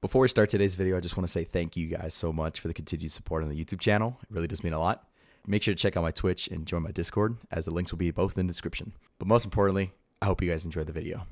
Before we start today's video, I just want to say thank you guys so much for the continued support on the YouTube channel. It really does mean a lot. Make sure to check out my Twitch and join my Discord, as the links will be both in the description. But most importantly, I hope you guys enjoyed the video.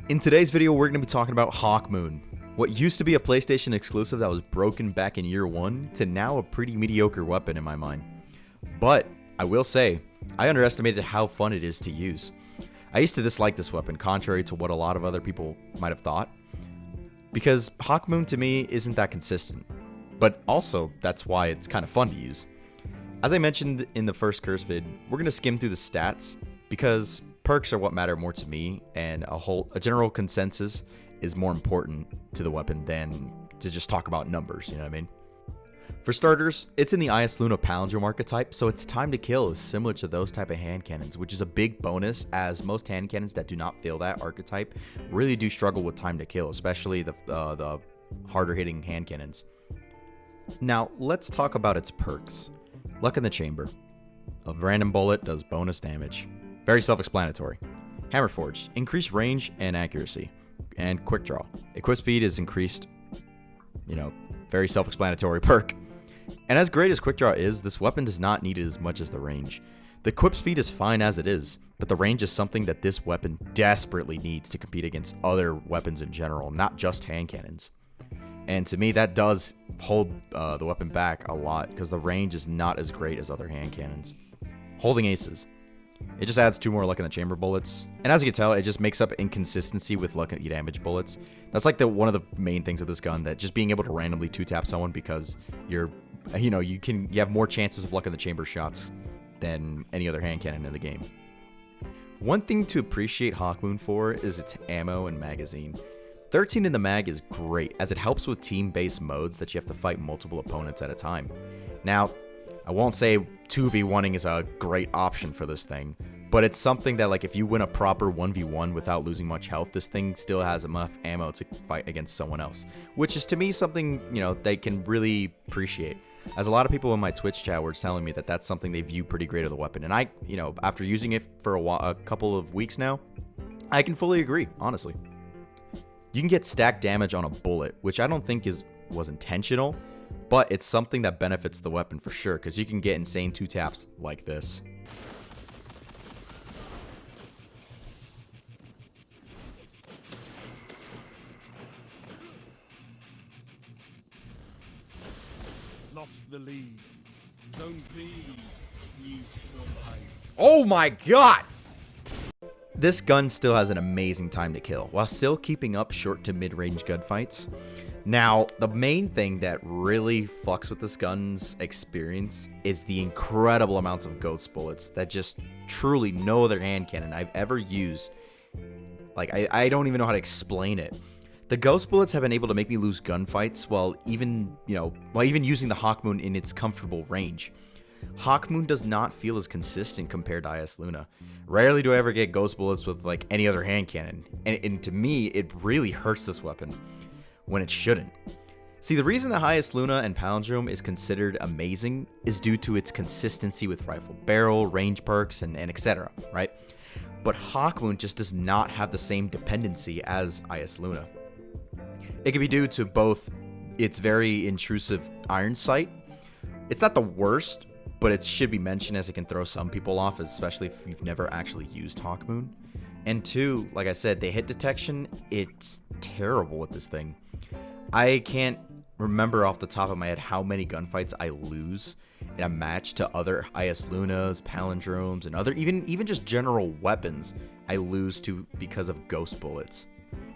In today's video, we're going to be talking about Hawkmoon. What used to be a PlayStation exclusive that was broken back in year one to now a pretty mediocre weapon in my mind. But I will say, I underestimated how fun it is to use. I used to dislike this weapon, contrary to what a lot of other people might have thought, because Hawkmoon to me isn't that consistent, but also that's why it's kind of fun to use. As I mentioned in the first curse vid, we're going to skim through the stats because perks are what matter more to me, and a general consensus is more important to the weapon than to just talk about numbers, you know what I mean? For starters, it's in the IS Luna Palindrome archetype, so its time to kill is similar to those type of hand cannons, which is a big bonus, as most hand cannons that do not fill that archetype really do struggle with time to kill, especially the harder hitting hand cannons. Now, let's talk about its perks. Luck in the Chamber. A random bullet does bonus damage. Very self-explanatory. Hammer Forged. Increased range and accuracy. And Quick Draw. Equip speed is increased. Very self-explanatory perk. And as great as Quick Draw is, this weapon does not need it as much as the range. The equip speed is fine as it is, but the range is something that this weapon desperately needs to compete against other weapons in general, not just hand cannons. And to me, that does hold the weapon back a lot, because the range is not as great as other hand cannons. Holding Aces. It just adds 2 more luck in the chamber bullets. And as you can tell, it just makes up inconsistency with luck and damage bullets. That's like one of the main things of this gun, that just being able to randomly 2-tap someone because you have more chances of luck in the chamber shots than any other hand cannon in the game. One thing to appreciate Hawkmoon for is its ammo and magazine. 13 in the mag is great, as it helps with team-based modes that you have to fight multiple opponents at a time. Now, I won't say 2v1ing is a great option for this thing, but it's something that, like, if you win a proper 1v1 without losing much health, this thing still has enough ammo to fight against someone else, which is to me something, they can really appreciate. As a lot of people in my Twitch chat were telling me that that's something they view pretty great of the weapon, and I, after using it for a couple of weeks now, I can fully agree, honestly. You can get stacked damage on a bullet, which I don't think was intentional, but it's something that benefits the weapon for sure, because you can get insane 2-taps like this. Lost the lead. Zone B. Oh my god! This gun still has an amazing time to kill, while still keeping up short to mid-range gunfights. Now, the main thing that really fucks with this gun's experience is the incredible amounts of ghost bullets that just truly no other hand cannon I've ever used. Like, I don't even know how to explain it. The ghost bullets have been able to make me lose gunfights while even using the Hawkmoon in its comfortable range. Hawkmoon does not feel as consistent compared to IS Luna. Rarely do I ever get ghost bullets with like any other hand cannon, and to me, it really hurts this weapon when it shouldn't. See, the reason that IS Luna and Palindrome is considered amazing is due to its consistency with rifle barrel, range perks, and etc., right? But Hawkmoon just does not have the same dependency as IS Luna. It can be due to both its very intrusive iron sight. It's not the worst, but it should be mentioned as it can throw some people off, especially if you've never actually used Hawkmoon. And 2, like I said, the hit detection, it's terrible with this thing. I can't remember off the top of my head how many gunfights I lose in a match to other IS Lunas, Palindromes, and other even just general weapons I lose to because of ghost bullets.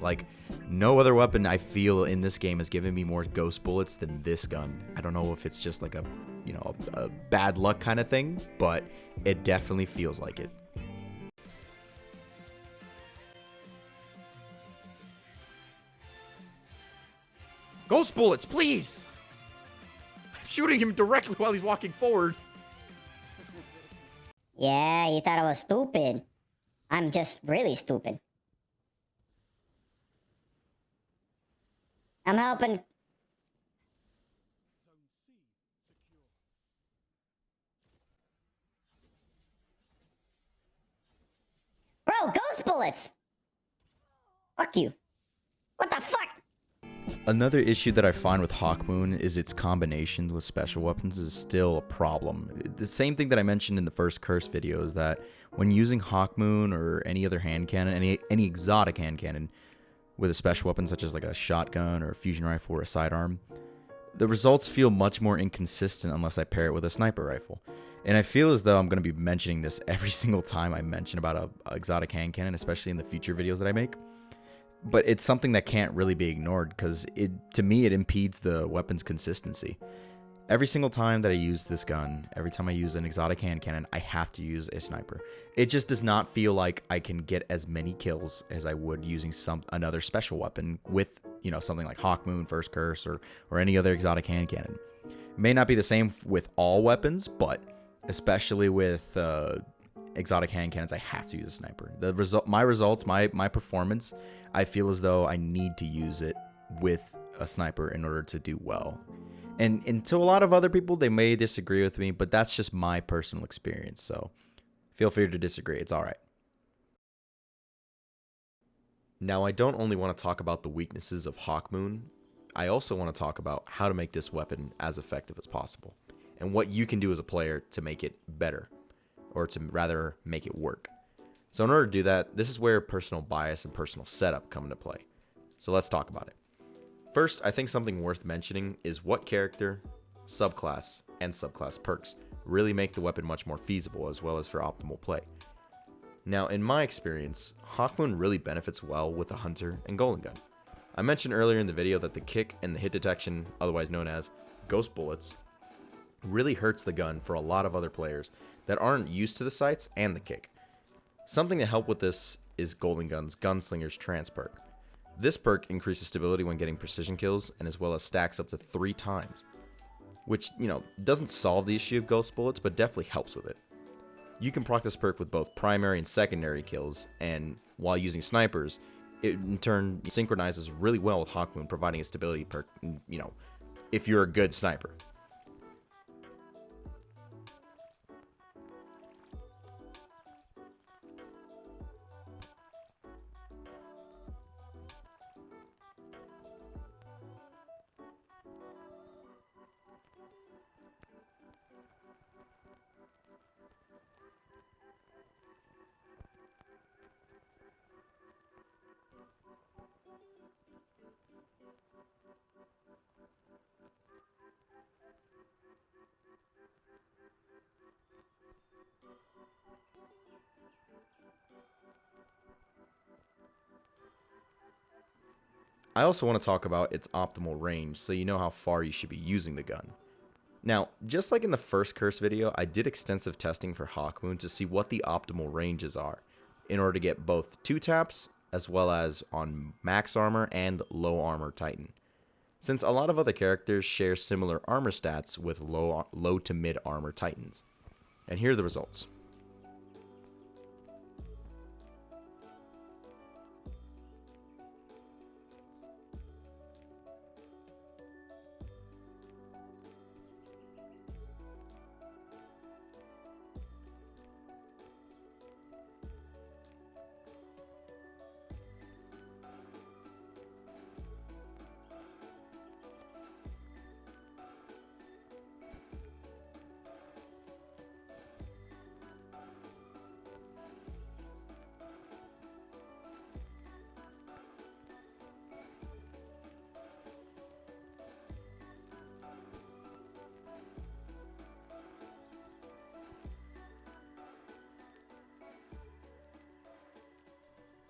Like, no other weapon I feel in this game has given me more ghost bullets than this gun. I don't know if it's just like a bad luck kind of thing, but it definitely feels like it. Ghost bullets, please! I'm shooting him directly while he's walking forward. Yeah, you thought I was stupid. I'm just really stupid. I'm helping. Bro, ghost bullets! Fuck you. What the fuck? Another issue that I find with Hawkmoon is its combinations with special weapons is still a problem. The same thing that I mentioned in the first curse video is that when using Hawkmoon or any other hand cannon, any exotic hand cannon with a special weapon such as like a shotgun or a fusion rifle or a sidearm, the results feel much more inconsistent unless I pair it with a sniper rifle. And I feel as though I'm going to be mentioning this every single time I mention about a exotic hand cannon, especially in the future videos that I make. But it's something that can't really be ignored because to me, it impedes the weapon's consistency. Every single time that I use this gun, every time I use an exotic hand cannon, I have to use a sniper. It just does not feel like I can get as many kills as I would using another special weapon with, something like Hawkmoon, First Curse, or any other exotic hand cannon. It may not be the same with all weapons, but especially with exotic hand cannons, I have to use a sniper. My performance, I feel as though I need to use it with a sniper in order to do well. And to a lot of other people, they may disagree with me, but that's just my personal experience. So feel free to disagree. It's all right. Now, I don't only want to talk about the weaknesses of Hawkmoon. I also want to talk about how to make this weapon as effective as possible and what you can do as a player to make it better, or to rather make it work. So in order to do that, this is where personal bias and personal setup come into play. So let's talk about it. First, I think something worth mentioning is what character, subclass, and subclass perks really make the weapon much more feasible as well as for optimal play. Now, in my experience, Hawkmoon really benefits well with a Hunter and Golden Gun. I mentioned earlier in the video that the kick and the hit detection, otherwise known as ghost bullets, really hurts the gun for a lot of other players that aren't used to the sights and the kick. Something to help with this is Golden Gun's Gunslinger's Trance perk. This perk increases stability when getting precision kills and as well as stacks up to 3 times, which, doesn't solve the issue of ghost bullets, but definitely helps with it. You can proc this perk with both primary and secondary kills, and while using snipers, it in turn synchronizes really well with Hawkmoon, providing a stability perk, if you're a good sniper. I also want to talk about its optimal range so you know how far you should be using the gun. Now, just like in the first curse video, I did extensive testing for Hawkmoon to see what the optimal ranges are in order to get both 2 taps as well as on max armor and low armor Titan, since a lot of other characters share similar armor stats with low to mid armor Titans. And here are the results.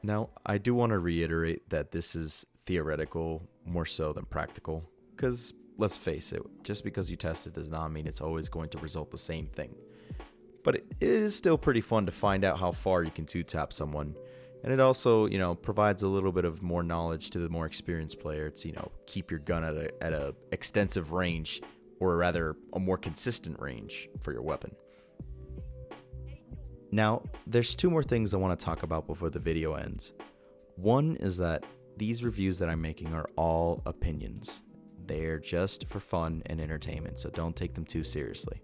Now, I do want to reiterate that this is theoretical more so than practical, because let's face it, just because you test it does not mean it's always going to result the same thing. But it is still pretty fun to find out how far you can 2-tap someone, and it also, provides a little bit of more knowledge to the more experienced player to, keep your gun at a extensive range, or rather a more consistent range for your weapon. Now, there's 2 more things I want to talk about before the video ends. One is that these reviews that I'm making are all opinions. They're just for fun and entertainment, so don't take them too seriously.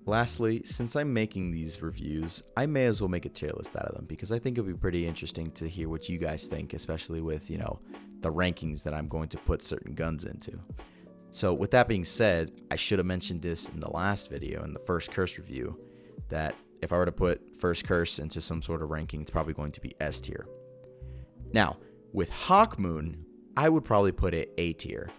Lastly, since I'm making these reviews, I may as well make a tier list out of them because I think it'll be pretty interesting to hear what you guys think, especially with, the rankings that I'm going to put certain guns into. So with that being said, I should have mentioned this in the last video, in the first curse review, that if I were to put first curse into some sort of ranking, it's probably going to be S tier. Now, with Hawkmoon, I would probably put it A tier.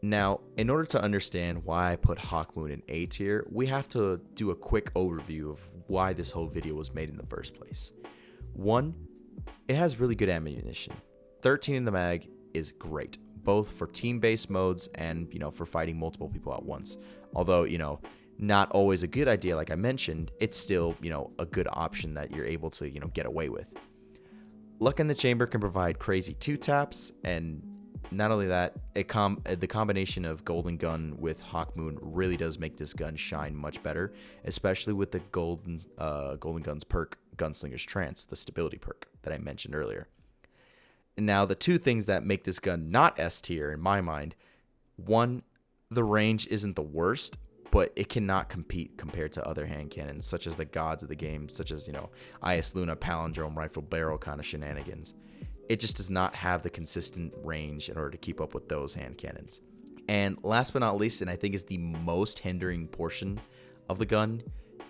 Now, in order to understand why I put Hawkmoon in A tier, we have to do a quick overview of why this whole video was made in the first place. 1, it has really good ammunition. 13 in the mag is great, both for team-based modes and, for fighting multiple people at once. Although, not always a good idea, like I mentioned, it's still, a good option that you're able to, get away with. Luck in the Chamber can provide crazy 2-taps, and not only that, the combination of Golden Gun with Hawkmoon really does make this gun shine much better, especially with the Golden Gun's perk, Gunslinger's Trance, the stability perk that I mentioned earlier. Now, the two things that make this gun not S tier in my mind, 1, the range isn't the worst, but it cannot compete compared to other hand cannons, such as the gods of the game, such as, IS Luna, Palindrome, Rifle Barrel kind of shenanigans. It just does not have the consistent range in order to keep up with those hand cannons. And last but not least, and I think is the most hindering portion of the gun,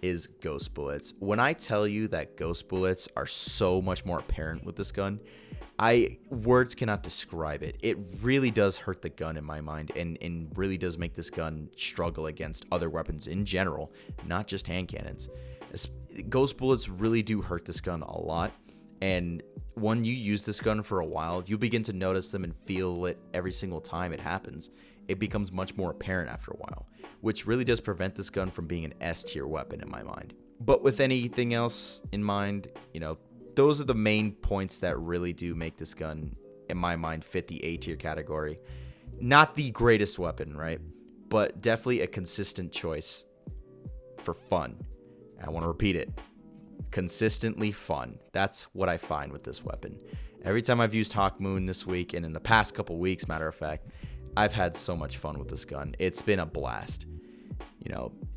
is ghost bullets. When I tell you that ghost bullets are so much more apparent with this gun, words cannot describe it. It really does hurt the gun in my mind, and really does make this gun struggle against other weapons in general, not just hand cannons. Ghost bullets really do hurt this gun a lot, and when you use this gun for a while, you begin to notice them and feel it every single time it happens. It becomes much more apparent after a while, which really does prevent this gun from being an S tier weapon in my mind. But with anything else in mind, those are the main points that really do make this gun, in my mind, fit the A tier category. Not the greatest weapon, right? But definitely a consistent choice for fun. I want to repeat it. Consistently fun. That's what I find with this weapon. Every time I've used Hawkmoon this week, and in the past couple weeks, matter of fact, I've had so much fun with this gun. It's been a blast.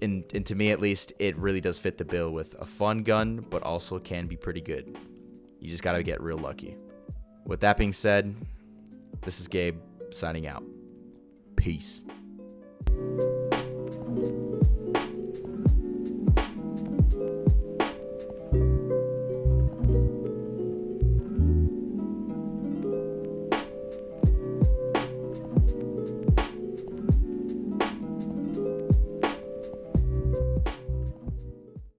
And to me at least, it really does fit the bill with a fun gun, but also can be pretty good. You just gotta get real lucky. With that being said, this is Gabe signing out. Peace.